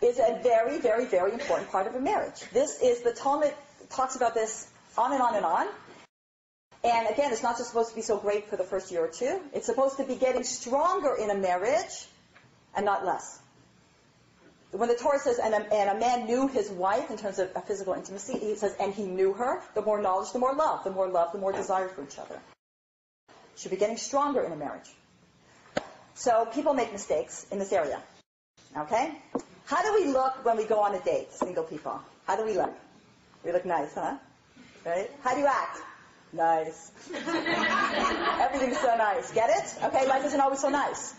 is a very, very, very important part of a marriage. This is, the Talmud talks about this on and on and on. And again, it's not just supposed to be so great for the first year or two. It's supposed to be getting stronger in a marriage and not less. When the Torah says, and a man knew his wife in terms of a physical intimacy, he says, and he knew her, the more knowledge, the more love. The more love, the more desire for each other. Should be getting stronger in a marriage. So people make mistakes in this area. Okay? How do we look when we go on a date, single people? How do we look? We look nice, huh? Right? How do you act? Nice. Everything's so nice. Get it? Okay, life isn't always so nice.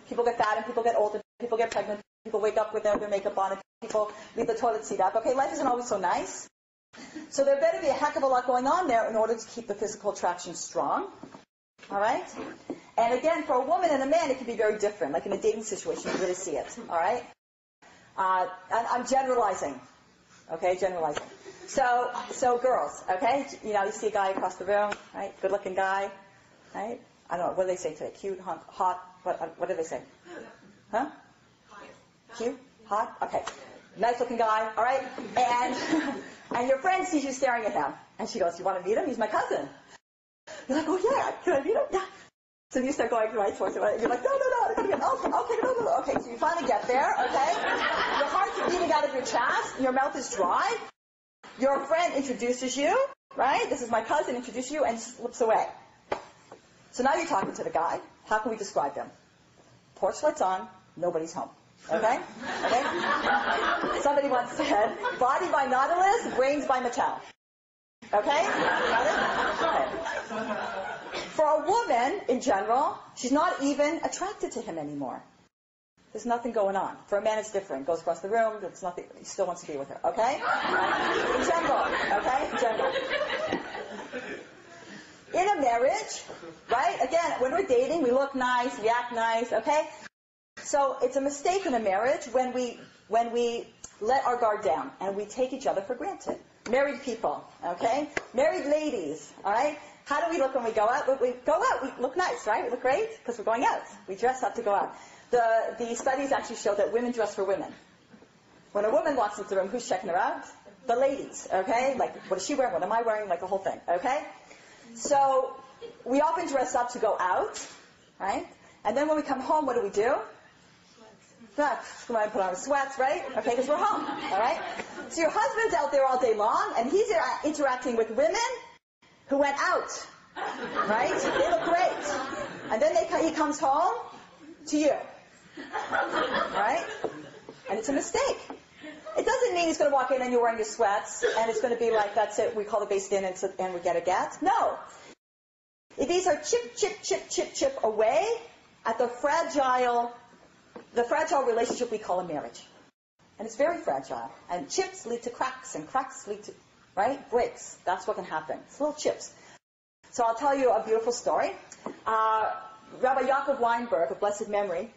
People get fat and people get old and people get pregnant. People wake up without their makeup on and people leave the toilet seat up. Okay, life isn't always so nice. So there better be a heck of a lot going on there in order to keep the physical attraction strong. All right? And again, for a woman and a man, it can be very different. Like in a dating situation, you really see it. All right? And I'm generalizing. Okay, generalizing. So girls, okay? You know, you see a guy across the room, right? Good-looking guy, right? I don't know, what do they say today? Cute, hot, what do they say? Huh? Cute? Hot? Okay. Nice-looking guy, all right? And your friend sees you staring at him. And she goes, you want to meet him? He's my cousin. You're like, oh yeah, can I meet him? Yeah. So you start going right towards him. You're like, no, I gotta get, okay, no. Okay, so you finally get there, okay? Your heart's beating out of your chest. Your mouth is dry. Your friend introduces you, right? This is my cousin, introduces you, and slips away. So now you're talking to the guy. How can we describe them? Porch lights on, nobody's home. Okay? Okay? Somebody once said, body by Nautilus, brains by Mattel. Okay? Got it? Okay. For a woman, in general, she's not even attracted to him anymore. There's nothing going on. For a man, it's different. Goes across the room, there's nothing, he still wants to be with her. Okay? In general. Okay? In general. In a marriage, right? Again, when we're dating, we look nice, we act nice, okay? So it's a mistake in a marriage when we let our guard down and we take each other for granted. Married people, okay? Married ladies, all right? How do we look when we go out? We go out, we look nice, right? We look great because we're going out. We dress up to go out. The studies actually show that women dress for women. When a woman walks into the room, who's checking her out? The ladies, okay? Like, what is she wearing? What am I wearing? Like the whole thing, okay? So we often dress up to go out, right? And then when we come home, what do we do? Put on sweats, right? Okay, because we're home, all right? So your husband's out there all day long, and he's interacting with women who went out, right? They look great. And then he comes home to you, right? And it's a mistake. It doesn't mean he's going to walk in and you're wearing your sweats, and it's going to be like, that's it, we call the base in and we get a get. No. These are chip away at the fragile relationship we call a marriage. And it's very fragile. And chips lead to cracks, and cracks lead to, right, breaks. That's what can happen. It's little chips. So I'll tell you a beautiful story. Rabbi Yaakov Weinberg, of blessed memory,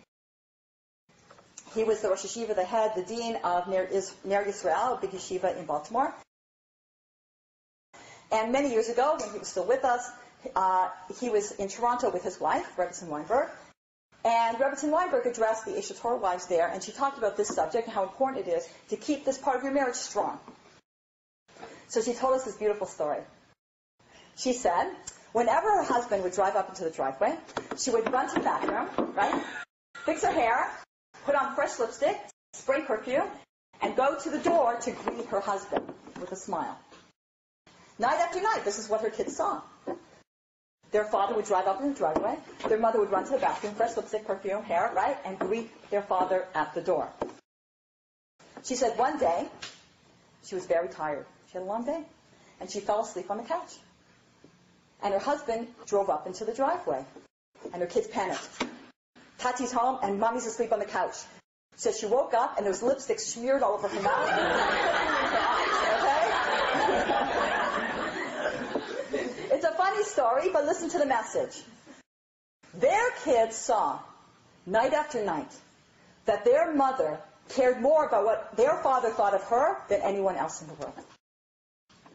he was the Rosh Yeshiva, the head, the dean of Ner Yisrael, a big yeshiva in Baltimore. And many years ago, when he was still with us, he was in Toronto with his wife, Rebbetzin Weinberg. And Rebbetzin Weinberg addressed the Eshet Torah wives there, and she talked about this subject and how important it is to keep this part of your marriage strong. So she told us this beautiful story. She said, whenever her husband would drive up into the driveway, she would run to the bathroom, right, fix her hair, put on fresh lipstick, spray perfume, and go to the door to greet her husband with a smile. Night after night, this is what her kids saw. Their father would drive up in the driveway. Their mother would run to the bathroom, fresh lipstick, perfume, hair, right, and greet their father at the door. She said one day, she was very tired. She had a long day. And she fell asleep on the couch. And her husband drove up into the driveway. And her kids panicked. Tati's home, and Mommy's asleep on the couch. So she woke up, and there was lipstick smeared all over her mouth. Okay? It's a funny story, but listen to the message. Their kids saw, night after night, that their mother cared more about what their father thought of her than anyone else in the world.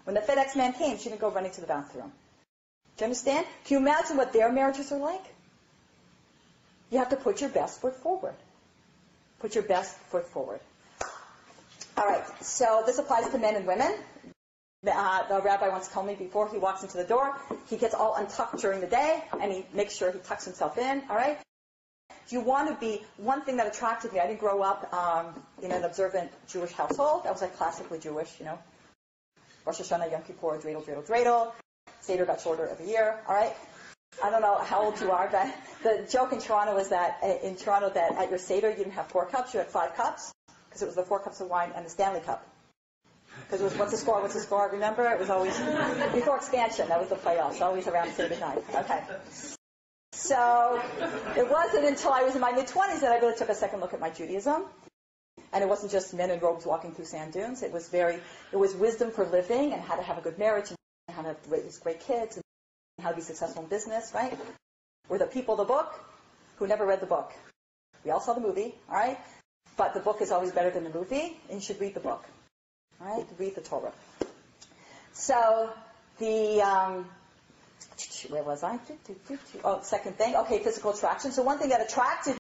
When the FedEx man came, she didn't go running to the bathroom. Do you understand? Can you imagine what their marriages are like? You have to put your best foot forward. Put your best foot forward. All right, so this applies to men and women. The rabbi once told me before he walks into the door, he gets all untucked during the day, and he makes sure he tucks himself in, all right? You want to be, one thing that attracted me, I didn't grow up in an observant Jewish household. I was like classically Jewish, you know. Rosh Hashanah, Yom Kippur, dreidel, dreidel, dreidel. Seder got shorter every year, all right? I don't know how old you are, but the joke in Toronto was that at your Seder you didn't have 4 cups, you had 5 cups, because it was the 4 cups of wine and the Stanley Cup. Because it was, what's the score, remember? It was always, before expansion, that was the playoffs, always around Seder night. Okay. So, it wasn't until I was in my mid-20s that I really took a second look at my Judaism. And it wasn't just men in robes walking through sand dunes. It was wisdom for living and how to have a good marriage and how to raise great kids and how to be successful in business, right? We're the people of the book who never read the book. We all saw the movie, all right? But the book is always better than the movie, and you should read the book, all right? Read the Torah. So where was I? Oh, second thing. Okay, physical attraction. So one thing that attracted